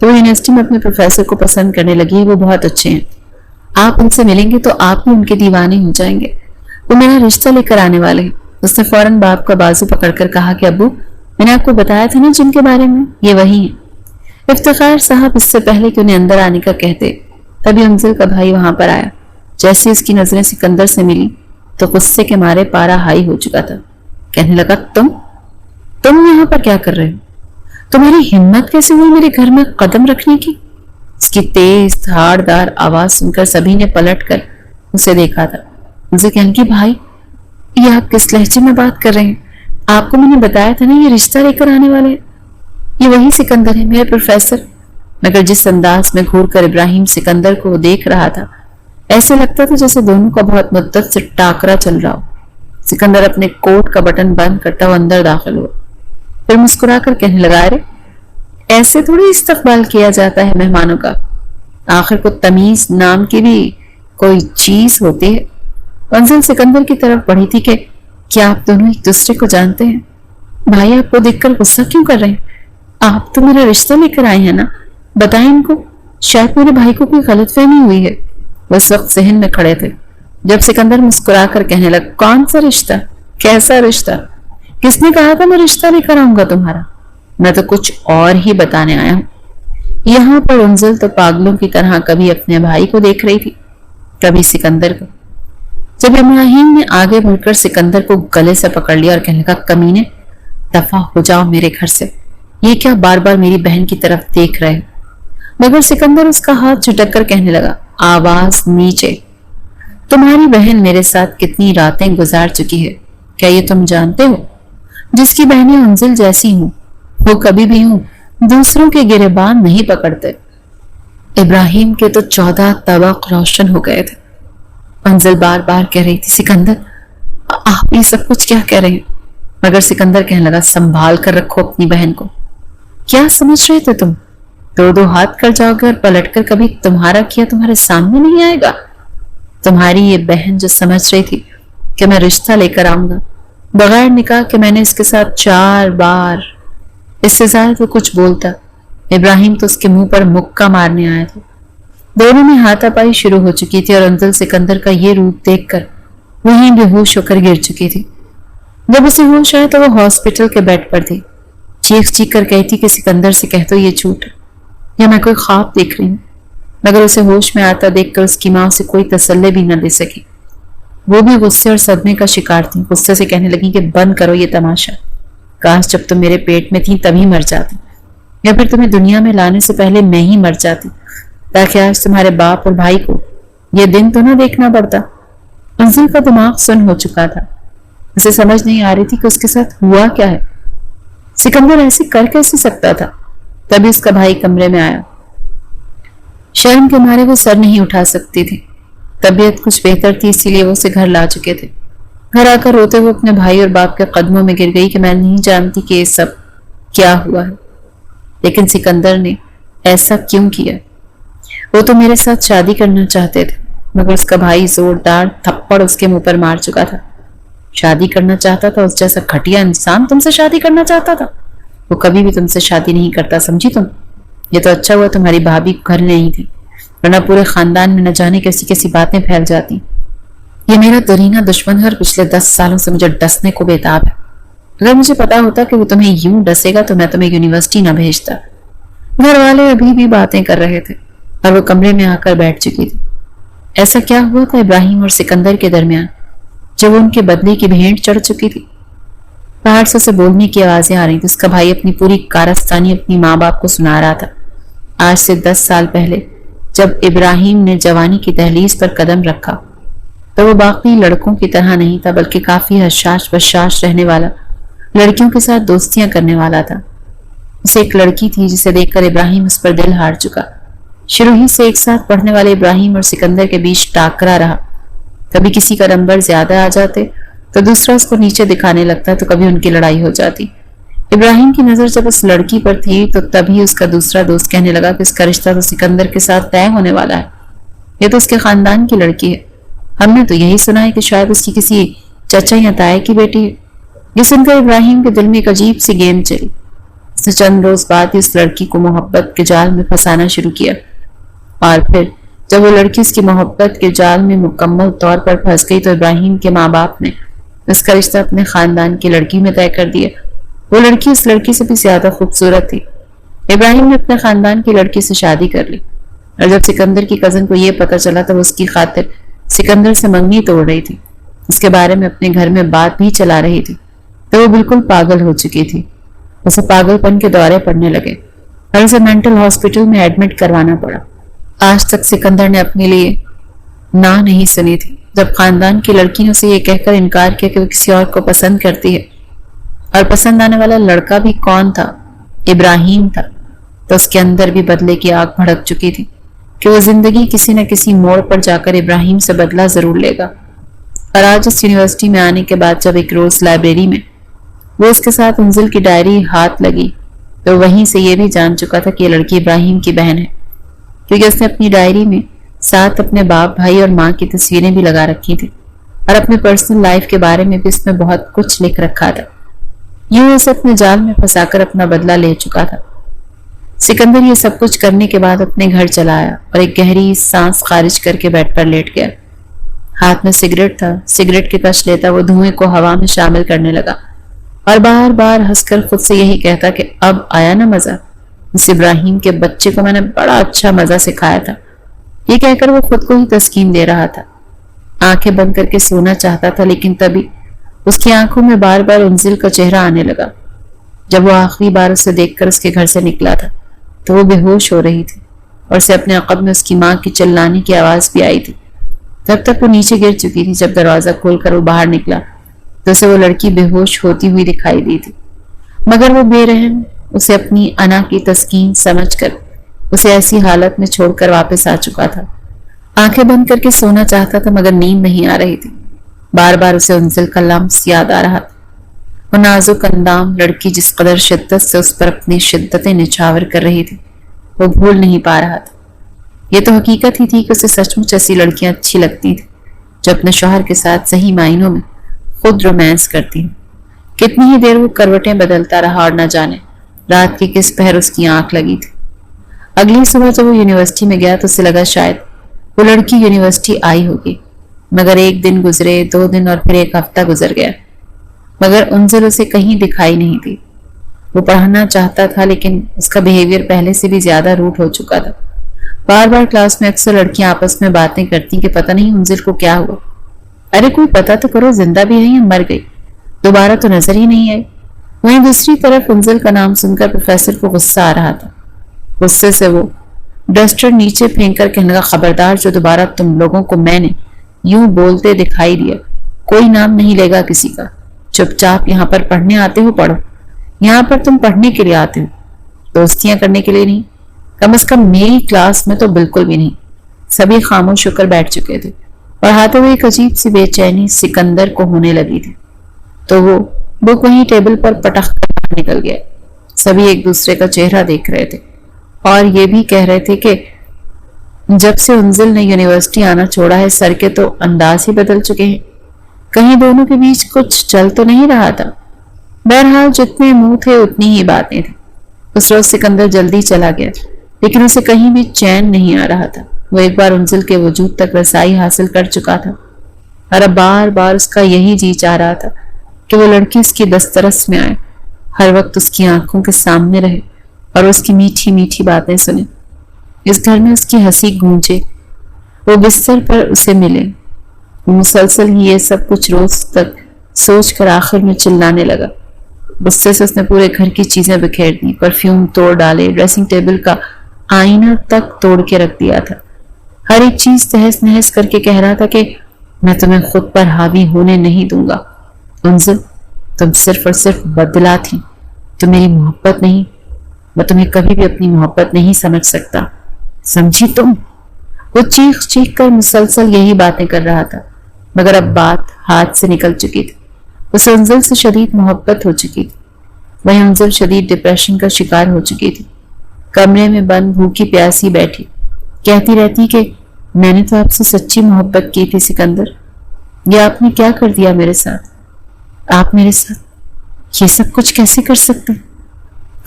تو وہ یونیورسٹی میں اپنے پروفیسر کو پسند کرنے لگی ہے، وہ بہت اچھے ہیں، آپ ان سے ملیں گے تو آپ بھی ان کے دیوانے ہو جائیں گے، وہ میرا رشتہ لے کر آنے والے ہیں۔ اس نے فوراً باپ کا بازو پکڑ کر کہا کہ ابو، میں نے آپ کو بتایا تھا نا جن کے بارے میں، یہ وہی ہیں۔ افتخار صاحب اس سے پہلے کہ انہیں اندر آنے کا کہتے، تبھی انزل کا بھائی وہاں پر آیا۔ جیسے اس کی نظریں سکندر سے ملی تو غصے کے مارے پارا ہائی ہو چکا تھا۔ کہنے لگا، تم یہاں پر کیا کر رہے ہو؟ تمہاری ہمت کیسے ہوئی میرے گھر میں قدم رکھنے کی؟ اس کی تیز دھاڑدار آواز سن کر سبھی نے پلٹ کر اسے دیکھا تھا۔ مجھے کہنے کی، بھائی یہ آپ کس لہجے میں بات کر رہے ہیں؟ آپ کو میں نے بتایا تھا نا یہ رشتہ لے کر آنے والے ہیں، یہ وہی سکندر ہے میرے پروفیسر۔ مگر جس انداز میں گھور کر ابراہیم سکندر کو دیکھ رہا تھا، ایسے لگتا تھا جیسے دونوں کا بہت مدت سے ٹاکرا چل رہا ہو۔ سکندر اپنے کوٹ کا بٹن بند کرتا ہوا اندر داخل ہوا، پھر مسکرا کر کہنے لگا، ارے ایسے تھوڑی استقبال کیا جاتا ہے مہمانوں کا، آخر کو تمیز نام کی بھی کوئی چیز ہوتی ہے۔ منزل سکندر کی طرف بڑھی تھی کہ کیا آپ دونوں ایک دوسرے کو جانتے ہیں؟ بھائی آپ کو دیکھ کر غصہ کیوں کر رہے ہیں؟ آپ تو میرا رشتہ لے کر آئے ہیں نا، بتائیں ان کو، شاید میرے بھائی کو کوئی غلط فہمی ہوئی ہے۔ وہ اس وقت صحن میں کھڑے تھے جب سکندر مسکرا کر کہنے لگا، کون سا رشتہ؟ کیسا رشتہ؟ کس نے کہا تھا میں رشتہ لے کر آؤں گا تمہارا؟ میں تو کچھ اور ہی بتانے آیا ہوں۔ یہاں پر انزل تو پاگلوں کی طرح کبھی اپنے بھائی کو دیکھ رہی تھی، کبھی سکندر کو۔ جب ابراہیم نے آگے بڑھ کر سکندر کو گلے سے پکڑ لیا اور کہنے لگا، کمینے، دفع ہو جاؤ میرے گھر سے، یہ کیا بار بار میری بہن کی طرف دیکھ رہے؟ مگر سکندر اس کا ہاتھ جھٹک کر کہنے لگا، آواز نیچے، تمہاری بہن میرے ساتھ کتنی راتیں گزار چکی ہے، کیا یہ تم جانتے ہو؟ جس کی بہنیں انزل جیسی ہوں وہ کبھی بھی ہوں دوسروں کے گریبان نہیں پکڑتے۔ ابراہیم کے تو 14 طبق روشن ہو گئے تھے۔ انزل بار بار کہہ رہی تھی، سکندر آپ یہ سب کچھ کیا کہہ رہے ہیں؟ مگر سکندر کہنے لگا، سنبھال کر رکھو اپنی بہن کو۔ کیا سمجھ رہے تھے تم؟ دو ہاتھ کر جاؤ گے اور پلٹ کر کبھی تمہارا کیا تمہارے سامنے نہیں آئے گا؟ تمہاری یہ بہن جو سمجھ رہی تھی کہ میں رشتہ لے کر آؤں گا بغیر نکاح کہ میں نے اس کے ساتھ 4 بار، اس سے زیادہ تو کچھ بولتا ابراہیم تو اس کے منہ پر مکہ مارنے آیا تھا۔ دونوں میں ہاتھا پائی شروع ہو چکی تھی اور انزل سکندر کا یہ روپ دیکھ کر وہیں بے ہوش ہو کر گر چکی تھی۔ جب اسے ہوش آیا تو وہ ہاسپٹل کے بیڈ پر تھی، چیخ چیخ کر کہتی کہ سکندر سے کہہ تو یہ جھوٹ ہے یا میں کوئی خواب دیکھ رہی ہوں۔ مگر اسے ہوش میں آتا دیکھ کر اس کی ماں اسے کوئی تسلی بھی نہ دے سکی۔ وہ بھی غصے اور صدمے کا شکار تھی، غصے سے کہنے لگی کہ بند کرو یہ تماشا، کاش جب تم میرے پیٹ میں تھی تبھی مر جاتی، یا پھر تمہیں دنیا میں لانے سے پہلے میں ہی مر جاتی، تاکہ آج تمہارے باپ اور بھائی کو یہ دن تو نہ دیکھنا پڑتا۔ انزل کا دماغ سن ہو چکا تھا، اسے سمجھ نہیں آ رہی تھی کہ اس کے ساتھ ہوا کیا ہے، سکندر ایسے کر کیسے سکتا تھا۔ تبھی اس کا بھائی کمرے میں آیا، شرم کے مارے وہ سر نہیں اٹھا سکتی تھی، طبیعت کچھ بہتر تھی اسی لیے وہ اسے گھر لا چکے تھے۔ گھر آ کر روتے ہوئے اپنے بھائی اور باپ کے قدموں میں گر گئی کہ میں نہیں جانتی کہ یہ سب کیا ہوا ہے، لیکن سکندر نے ایسا کیوں کیا؟ وہ تو میرے ساتھ شادی کرنا چاہتے تھے، مگر اس کا بھائی زوردار تھپڑ اس کے منہ پر مار چکا تھا۔ شادی کرنا چاہتا تھا؟ اس جیسا گھٹیا انسان تم سے شادی کرنا چاہتا تھا؟ وہ کبھی بھی تم سے شادی نہیں کرتا، سمجھی تم؟ یہ تو اچھا ہوا تمہاری بھابھی گھر نہیں تھی، ورنہ پورے خاندان میں نہ جانے کیسی کیسی باتیں پھیل جاتی۔ یہ میرا درینہ دشمن ہے اور پچھلے 10 سالوں سے مجھے ڈسنے کو بےتاب ہے۔ اگر مجھے پتا ہوتا کہ وہ تمہیں یوں ڈسے گا تو میں تمہیں یونیورسٹی نہ بھیجتا۔ گھر والے ابھی بھی باتیں کر رہے تھے اور وہ کمرے میں آ کر بیٹھ چکی تھی۔ ایسا کیا ہوا تھا ابراہیم اور سکندر کے درمیان جب وہ ان کے بدلے کی بھینٹ چڑھ چکی تھی؟ باہر سے اسے بولنے کی آوازیں آ رہی تھی، اس کا بھائی اپنی پوری کارستانی اپنی ماں باپ کو سنا رہا تھا۔ آج سے 10 سال پہلے جب ابراہیم نے جوانی کی دہلیز پر قدم رکھا تو وہ باقی لڑکوں کی طرح نہیں تھا، بلکہ کافی حشاش بشاش رہنے والا، لڑکیوں کے ساتھ دوستیاں کرنے والا تھا۔ اسے ایک لڑکی تھی جسے دیکھ کر ابراہیم اس پر دل ہار چکا۔ شروع ہی سے ایک ساتھ پڑھنے والے ابراہیم اور سکندر کے بیچ ٹاکرا رہا، کبھی کسی کا نمبر زیادہ آ جاتے تو دوسرا اس کو نیچے دکھانے لگتا تو کبھی ان کی لڑائی ہو جاتی۔ ابراہیم کی نظر جب اس لڑکی پر تھی تو تبھی اس کا دوسرا دوست کہنے لگا کہ اس کا رشتہ تو سکندر کے ساتھ طے ہونے والا ہے، یہ تو اس کے خاندان کی لڑکی ہے، ہم نے تو یہی سنا ہے کہ شاید اس کی کسی چچا یا تایا کی بیٹی ہے۔ یہ سن کر ابراہیم کے دل میں ایک عجیب سی گیند چلی، اس نے چند روز بعد ہی اس لڑکی کو محبت کے جال میں پھنسانا شروع کیا، اور پھر جب وہ لڑکی اس کی محبت کے جال میں مکمل طور پر پھنس گئی تو ابراہیم کے ماں باپ نے اس کا رشتہ اپنے خاندان کی لڑکی میں طے کر دیا۔ وہ لڑکی اس لڑکی سے بھی زیادہ خوبصورت تھی۔ ابراہیم نے اپنے خاندان کی لڑکی سے شادی کر لی، اور جب سکندر کی کزن کو یہ پتہ چلا تو وہ اس کی خاطر سکندر سے منگنی توڑ رہی تھی، اس کے بارے میں اپنے گھر میں بات بھی چلا رہی تھی، تو وہ بالکل پاگل ہو چکی تھی۔ اسے پاگل پن کے دورے پڑنے لگے اور اسے مینٹل ہاسپٹل میں ایڈمٹ کروانا پڑا۔ آج تک سکندر نے اپنے لیے نہ نہیں سنی تھی۔ جب خاندان کی لڑکی نے اسے یہ کہہ کر انکار کیا کہ وہ کسی اور کو پسند کرتی ہے، اور پسند آنے والا لڑکا بھی کون تھا؟ ابراہیم تھا، تو اس کے اندر بھی بدلے کی آگ بھڑک چکی تھی کہ وہ زندگی کسی نہ کسی موڑ پر جا کر ابراہیم سے بدلہ ضرور لے گا۔ اور آج اس یونیورسٹی میں آنے کے بعد جب ایک روز لائبریری میں وہ اس کے ساتھ انزل کی ڈائری ہاتھ لگی تو وہیں سے یہ بھی جان چکا تھا کہ یہ لڑکی ابراہیم کی بہن ہے، کیونکہ اس نے اپنی ڈائری میں ساتھ اپنے باپ، بھائی اور ماں کی تصویریں بھی لگا رکھی تھی، اور اپنے پرسنل لائف کے بارے میں بھی اس میں بہت کچھ لکھ رکھا تھا۔ یوں اسے اپنے جال میں پھنسا کر اپنا بدلہ لے چکا تھا۔ سکندر یہ سب کچھ کرنے کے بعد اپنے گھر چلا آیا اور ایک گہری سانس خارج کر کے بیڈ پر لیٹ گیا۔ ہاتھ میں سگریٹ تھا، سگریٹ کی کش لیتا وہ دھوئیں کو ہوا میں شامل کرنے لگا اور بار بار ہنس کر خود سے یہی کہتا کہ اب آیا نا مزہ، اس ابراہیم کے بچے کو میں نے بڑا اچھا مزہ سکھایا تھا۔ یہ کہہ کر وہ خود کو ہی تسکین دے رہا تھا۔ آنکھیں بند کر کے سونا چاہتا تھا، لیکن تبھی اس کی آنکھوں میں بار بار انزل کا چہرہ آنے لگا۔ جب وہ آخری بار اسے دیکھ کر اس کے گھر سے نکلا تھا تو وہ بے ہوش ہو رہی تھی، اور اسے اپنے عقب میں اس کی ماں کی چلانے کی آواز بھی آئی تھی۔ تب تک وہ نیچے گر چکی تھی۔ جب دروازہ کھول کر وہ باہر نکلا تو اسے وہ لڑکی بے ہوش ہوتی ہوئی دکھائی دی تھی، مگر وہ بے رحم اسے اپنی انا کی تسکین سمجھ کر اسے ایسی حالت میں چھوڑ کر واپس آ چکا تھا۔ آنکھیں بند کر کے سونا چاہتا تھا مگر نیند نہیں آ رہی تھی۔ بار بار اسے انزل کا لمس یاد آ رہا تھا، وہ نازک اندام لڑکی جس قدر شدت سے اس پر اپنی شدتیں نچھاور کر رہی تھی وہ بھول نہیں پا رہا تھا۔ یہ تو حقیقت ہی تھی کہ اسے سچ مچ ایسی لڑکیاں اچھی لگتی تھیں جو اپنے شوہر کے ساتھ صحیح معنوں میں خود رومانس کرتی ہیں۔ کتنی ہی دیر وہ کروٹیں بدلتا رہا اور نہ جانے رات کی کس پہر اس کی آنکھ لگی تھی۔ اگلی صبح جب وہ یونیورسٹی میں گیا تو اسے لگا شاید وہ لڑکی یونیورسٹی آئی ہوگی، مگر ایک دن گزرے، 2 دن اور پھر ایک ہفتہ گزر گیا، مگر انزل اسے کہیں دکھائی نہیں دی۔ وہ پڑھنا چاہتا تھا لیکن اس کا بیہیویئر پہلے سے بھی زیادہ روٹ ہو چکا تھا۔ بار بار کلاس میں اکثر لڑکیاں آپس میں باتیں کرتی کہ پتہ نہیں انزل کو کیا ہوا۔ ارے کوئی پتہ تو کرو، زندہ بھی ہے یا مر گئی، دوبارہ تو نظر ہی نہیں آئی۔ وہیں دوسری طرف انزل کا نام سن کر پروفیسر کو غصہ آ رہا تھا۔ غصے سے وہ ڈسٹر نیچے پھینک کر کہنے لگا، خبردار جو دوبارہ تم لوگوں کو میں نے یوں بولتے دکھائی دیا، کوئی نام نہیں لے گا کسی کا، چپ چاپ یہاں پر پڑھنے آتے ہو پڑھو، یہاں پر تم پڑھنے کے لیے آتے ہو، دوستیاں کرنے کے لیے نہیں۔ کم از کم میری کلاس میں تو بالکل بھی نہیں۔ سبھی خاموش ہو کر بیٹھ چکے تھے اور ہاتھوں میں ایک عجیب سی بے چینی سکندر کو ہونے لگی تھی، تو وہ بک وہیں ٹیبل پر پٹخ کر نکل گیا۔ سبھی ایک دوسرے کا چہرہ دیکھ رہے تھے اور یہ بھی کہہ رہے تھے کہ جب سے انزل نے یونیورسٹی آنا چھوڑا ہے سر کے تو انداز ہی بدل چکے ہیں، کہیں دونوں کے بیچ کچھ چل تو نہیں رہا تھا۔ بہرحال جتنے منہ تھے اتنی ہی باتیں تھیں۔ اس روز سکندر جلدی چلا گیا لیکن اسے کہیں بھی چین نہیں آ رہا تھا۔ وہ ایک بار انزل کے وجود تک رسائی حاصل کر چکا تھا اور اب بار بار اس کا یہی جی چاہ رہا تھا کہ وہ لڑکی اس کی دسترس میں آئے، ہر وقت اس کی آنکھوں کے سامنے رہے اور اس کی میٹھی میٹھی باتیں سنے، اس گھر میں اس کی ہنسی گونجے، وہ بستر پر اسے ملے۔ مسلسل ہی یہ سب کچھ روز تک سوچ کر آخر میں چلانے لگا۔ غصے سے اس نے پورے گھر کی چیزیں بکھیر دی، پرفیوم توڑ ڈالے، ڈریسنگ ٹیبل کا آئینہ تک توڑ کے رکھ دیا تھا۔ ہر ایک چیز تہس نہس کر کے کہہ رہا تھا کہ میں تمہیں خود پر حاوی ہونے نہیں دوں گا۔ انزل، تم صرف اور صرف بدلا تھی، تم میری محبت نہیں، میں تمہیں کبھی بھی اپنی محبت نہیں سمجھ سکتا، سمجھی تم؟ وہ چیخ چیخ کر مسلسل یہی باتیں کر رہا تھا، مگر اب بات ہاتھ سے نکل چکی تھی۔ اسے انزل سے شدید محبت ہو چکی تھی، وہیں انزل شدید ڈپریشن کا شکار ہو چکی تھی۔ کمرے میں بند بھوکی پیاسی بیٹھی کہتی رہتی کہ میں نے تو آپ سے سچی محبت کی تھی سکندر، یہ آپ نے کیا کر دیا میرے ساتھ؟ آپ میرے ساتھ یہ سب کچھ کیسے کر سکتے؟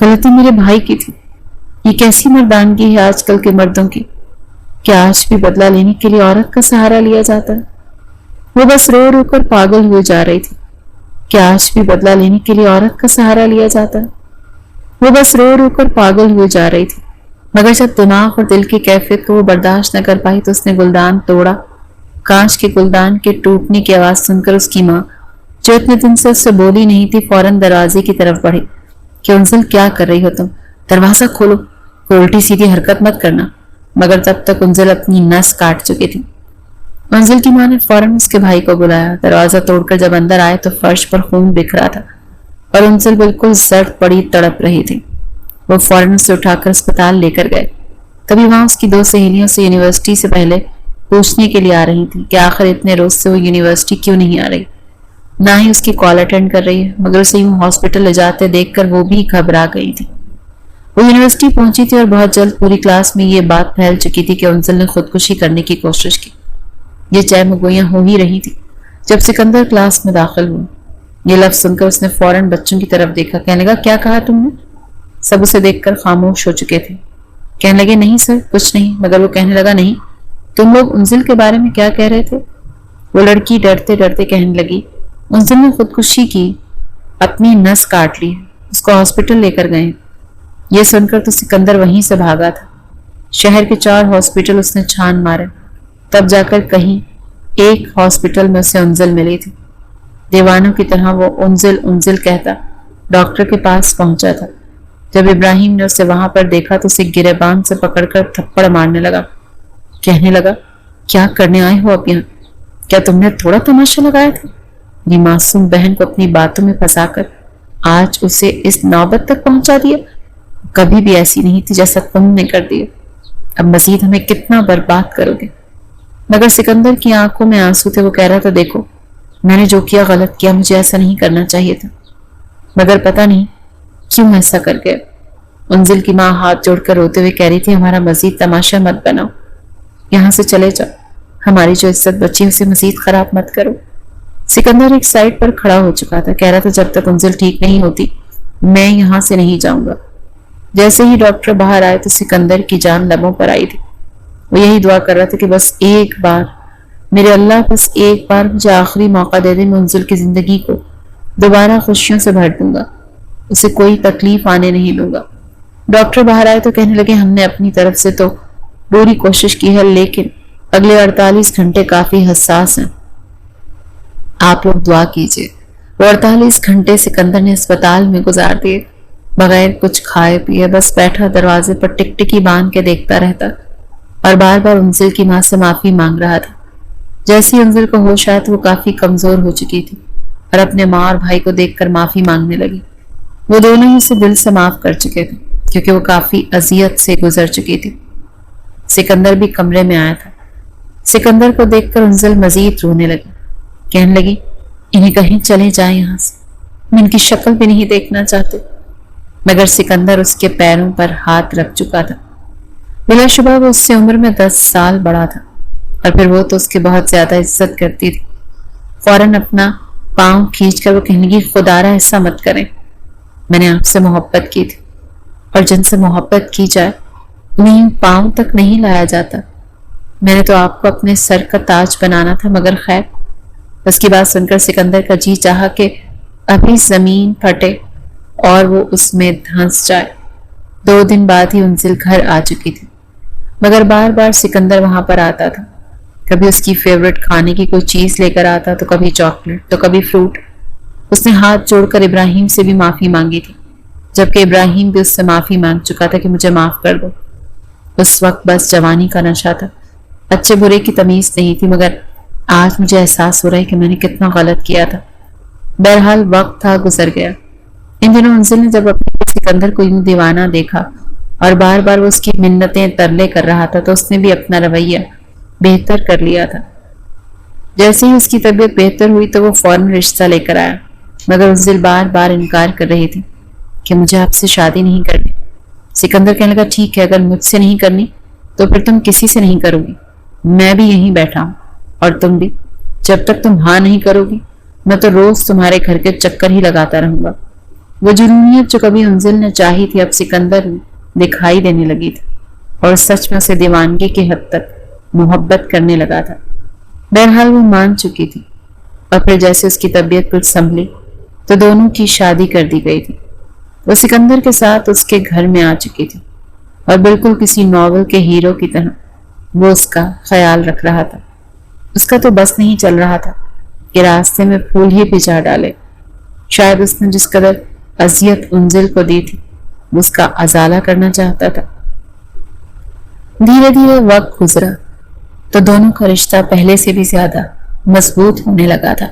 غلطی میرے بھائی کی تھی. یہ کیسی مردانگی ہے آج کل کے مردوں کی. کیا آج بھی بدلہ لینے کے لیے عورت کا سہارا لیا جاتا ہے؟ وہ بس رو رو کر پاگل ہوئے جا رہی تھی. کیا آج بھی بدلہ لینے کے لیے عورت کا سہارا لیا جاتا ہے؟ وہ بس رو رو کر پاگل ہوئے جا رہی تھی. مگر جب دماغ اور دل کی کیفیت کو وہ برداشت نہ کر پائی تو اس نے گلدان توڑا. کانچ کے گلدان کے ٹوٹنے کی آواز سن کر اس کی ماں، جو اتنے دن سے اس سے بولی نہیں تھی، فوراً دروازے کی طرف بڑھی کہ انزل کیا کر رہی ہو تم؟ دروازہ کھولو، کوئی الٹی سیدھی حرکت مت کرنا. مگر تب تک انزل اپنی نس کاٹ چکی تھی. انزل کی ماں نے فوراً اس کے بھائی کو بلایا. دروازہ توڑ کر جب اندر آئے تو فرش پر خون بکھرا تھا اور انزل بالکل زرد پڑی تڑپ رہی تھی. وہ فوراً اسے اٹھا کر اسپتال لے کر گئے. تبھی وہاں اس کی 2 سہیلیوں سے یونیورسٹی سے پہلے پوچھنے کے لیے آ رہی تھی کہ آخر اتنے روز سے وہ یونیورسٹی کیوں نہیں آ رہی، نہ ہی اس کی کال اٹینڈ کر رہی ہے. مگر اسے یوں ہاسپٹل لے جاتے دیکھ کر وہ بھی گھبرا گئی تھی. وہ یونیورسٹی پہنچی تھی اور بہت جلد پوری کلاس میں یہ بات پھیل چکی تھی کہ انزل نے خودکشی کرنے کی کوشش کی. یہ چہم گوئیاں ہو ہی رہی تھی جب سکندر کلاس میں داخل ہوا. یہ لفظ سن کر اس نے فوراً بچوں کی طرف دیکھا. کہنے لگا کیا کہا تم نے؟ سب اسے دیکھ کر خاموش ہو چکے تھے. کہنے لگے نہیں سر کچھ نہیں. مگر وہ کہنے لگا نہیں، تم لوگ انزل کے بارے میں کیا کہہ رہے تھے؟ وہ لڑکی ڈرتے ڈرتے کہنے لگی انزل نے خودکشی کی، اپنی نس کاٹ لی، اس کو ہاسپٹل لے کر گئے. یہ سن کر تو سکندر وہیں سے بھاگا تھا. شہر کے 4 ہاسپٹل اس نے چھان مارے، تب جا کر کہیں ایک ہاسپٹل میں اسے انزل ملی تھی. دیوانوں کی طرح وہ انزل انزل کہتا ڈاکٹر کے پاس پہنچا تھا. جب ابراہیم نے اسے وہاں پر دیکھا تو اسے گریبان سے پکڑ کر تھپڑ مارنے لگا. کہنے لگا کیا کرنے آئے ہو اب یہاں؟ کیا تم نے تھوڑا تماشا لگایا تھا؟ یہ معصوم بہن کو اپنی باتوں میں پھنسا کر آج اسے اس نوبت تک پہنچا دیا. کبھی بھی ایسی نہیں تھی جیسا تم نے کر دیا. اب مزید ہمیں کتنا برباد کرو گے. مگر سکندر کی آنکھوں میں آنسو تھے. وہ کہہ رہا تھا دیکھو میں نے جو کیا غلط کیا، مجھے ایسا نہیں کرنا چاہیے تھا، مگر پتہ نہیں کیوں ایسا کر گیا. انزل کی ماں ہاتھ جوڑ کر روتے ہوئے کہہ رہی تھی ہمارا مزید تماشا مت بناؤ، یہاں سے چلے جاؤ، ہماری جو عزت بچی اسے مزید خراب مت کرو. سکندر ایک سائڈ پر کھڑا ہو چکا تھا. کہہ رہا تھا جب تک انزل ٹھیک نہیں ہوتی میں یہاں سے نہیں جاؤں گا. جیسے ہی ڈاکٹر باہر آئے تو سکندر کی جان لبوں پر آئی تھی. وہ یہی دعا کر رہا تھا کہ بس ایک بار میرے اللہ، بس ایک بار مجھے آخری موقع دے دے، میں انزل کی زندگی کو دوبارہ خوشیوں سے بھر دوں گا، اسے کوئی تکلیف آنے نہیں دوں گا. ڈاکٹر باہر آئے تو کہنے لگے ہم نے اپنی طرف سے تو پوری کوشش کی ہے، لیکن اگلے 48 گھنٹے کافی حساس ہیں، آپ لوگ دعا کیجیے. وہ 48 گھنٹے سکندر نے اسپتال میں گزار دیے، بغیر کچھ کھائے پیے، بس بیٹھا دروازے پر ٹکٹکی باندھ کے دیکھتا رہتا اور بار بار انزل کی ماں سے معافی مانگ رہا تھا. جیسی انزل کو ہوش آیا تو وہ کافی کمزور ہو چکی تھی اور اپنے ماں اور بھائی کو دیکھ کر معافی مانگنے لگی. وہ دونوں ہی اسے دل سے معاف کر چکے تھے کیونکہ وہ کافی اذیت سے گزر چکی تھی. سکندر بھی کمرے میں آیا تھا. سکندر کو دیکھ کر انزل مزید رونے لگی. کہنے لگی انہیں کہیں چلے جائیں یہاں سے، میں ان کی شکل بھی نہیں دیکھنا چاہتے. مگر سکندر اس کے پیروں پر ہاتھ رکھ چکا تھا. بلا شبہ وہ اس سے عمر میں 10 سال بڑا تھا اور پھر وہ تو اس کی بہت زیادہ عزت کرتی تھی. فوراً اپنا پاؤں کھینچ کر وہ کہنے لگی خدا را ایسا مت کریں، میں نے آپ سے محبت کی تھی اور جن سے محبت کی جائے انہیں پاؤں تک نہیں لایا جاتا. میں نے تو آپ کو اپنے سر کا تاج بنانا تھا، مگر خیر. اس کی بات سن کر سکندر کا جی چاہا کہ ابھی زمین پھٹے اور وہ اس میں دھنس جائے. 2 دن بعد ہی انزل گھر آ چکی تھی، مگر بار بار سکندر وہاں پر آتا تھا. کبھی اس کی فیورٹ کھانے کی کوئی چیز لے کر آتا، تو کبھی چاکلیٹ، تو کبھی فروٹ. اس نے ہاتھ جوڑ کر ابراہیم سے بھی معافی مانگی تھی، جبکہ ابراہیم بھی اس سے معافی مانگ چکا تھا کہ مجھے معاف کر دو. اس وقت بس جوانی کا نشہ تھا، اچھے برے کی تمیز نہیں تھی. مگر آج مجھے احساس ہو رہا ہے کہ میں نے کتنا غلط کیا تھا. بہرحال وقت تھا گزر گیا. ان دنوں انزل نے جب اپنے سکندر کو یوں دیوانہ دیکھا اور بار بار وہ اس کی منتیں ترلے کر رہا تھا تو اس نے بھی اپنا رویہ بہتر کر لیا تھا. جیسے ہی اس کی طبیعت بہتر ہوئی تو وہ فوراً رشتہ لے کر آیا. مگر انزل بار بار انکار کر رہی تھی کہ مجھے آپ سے شادی نہیں کرنی. سکندر کہنے لگا ٹھیک ہے، اگر مجھ سے نہیں کرنی تو پھر تم کسی سے نہیں کرو گی. میں بھی یہیں بیٹھا ہوں اور تم بھی. جب تک تم ہاں نہیں کرو گی میں تو روز تمہارے گھر کے چکر ہی لگاتا رہوں گا. وہ جنونیت جو کبھی انزل نے چاہی تھی اب سکندر میں دکھائی دینے لگی تھی اور سچ میں اسے دیوانگی کی حد تک محبت کرنے لگا تھا۔ بہرحال وہ مان چکی تھی اور پھر جیسے اس کی طبیعت کچھ سنبھلی تو دونوں کی شادی کر دی گئی تھی۔ وہ سکندر کے ساتھ اس کے گھر میں آ چکی تھی اور بالکل کسی ناول کے ہیرو کی طرح وہ اس کا خیال رکھ رہا تھا۔ اس کا تو بس نہیں چل رہا تھا کہ راستے میں پھول ہی بھجا ڈالے۔ شاید اس نے جس قدر اذیت انزل کو دی تھی وہ اس کا ازالہ کرنا چاہتا تھا۔ دھیرے دھیرے وقت گزرا تو دونوں کا رشتہ پہلے سے بھی زیادہ مضبوط ہونے لگا تھا۔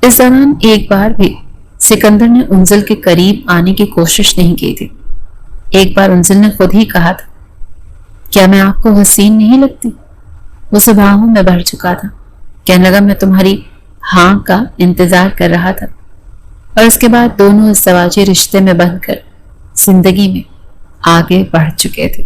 اس دوران ایک بار بھی سکندر نے انزل کے قریب آنے کی کوشش نہیں کی تھی۔ ایک بار انزل نے خود ہی کہا تھا، کیا میں آپ کو حسین نہیں لگتی؟ وہ صباحوں میں بھر چکا تھا، کہنے لگا میں تمہاری ہاں کا انتظار کر رہا تھا۔ اور اس کے بعد دونوں ازدواجی رشتے میں بندھ کر زندگی میں آگے بڑھ چکے تھے۔